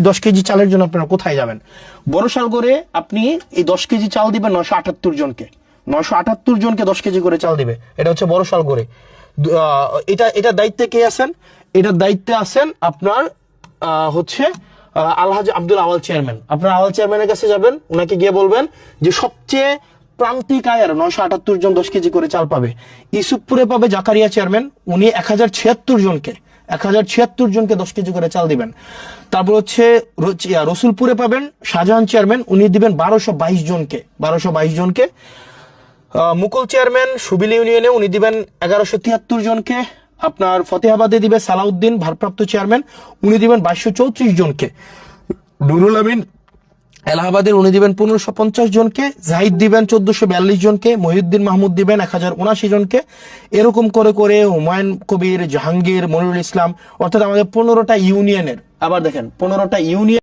10 KG চালের জন্য আপনারা কোথায় যাবেন? বড়শালগড়ে আপনি এই 10 কেজি চাল দিবেন 978 জনকে, 978 জনকে 10 কেজি করে চাল দিবে। এটা হচ্ছে বড়শালগড়ে। এটা দায়িত্বে কে আছেন? এটার দায়িত্বে আছেন আপনার হচ্ছে আলহাজ আব্দুল আওয়াল চেয়ারম্যান। আপনার আওয়াল চেয়ারম্যানের কাছে যাবেন, ওনাকে গিয়ে বলবেন যে সবচেয়ে প্রান্তিক আয়ের 978 জন 10 কেজি করে চাল পাবে। ইউসুফপুরে পাবে জাকারিয়া চেয়ারম্যান, উনি 1076 জনকে 1076 জনকে 10 কেজি করে চাল দিবেন। তারপর হচ্ছে রসুলপুরে পাবেন শাহজাহান চেয়ারম্যান, উনি দিবেন 1222 জনকে 1222 জনকে। মুকুল চেয়ারম্যান সুবিল ইউনিয়নে উনি দিবেন 1173 জনকে। আপনার ফতেহাবাদে দিবে সালাউদ্দিন ভারপ্রাপ্ত চেয়ারম্যান, উনি দিবেন 2234 জনকে। নুরুল আমিন এলাহাবাদের উনি দিবেন 1550 জনকে। জাহিদ দিবেন 1442 জনকে। মহিউদ্দিন মাহমুদ দিবেন 1079 জনকে। এরকম করে করে হুমায়ুন কবির, জাহাঙ্গীর, মনিরুল ইসলাম, অর্থাৎ আমাদের 15টা ইউনিয়নের, আবার দেখেন 15টা ইউনিয়ন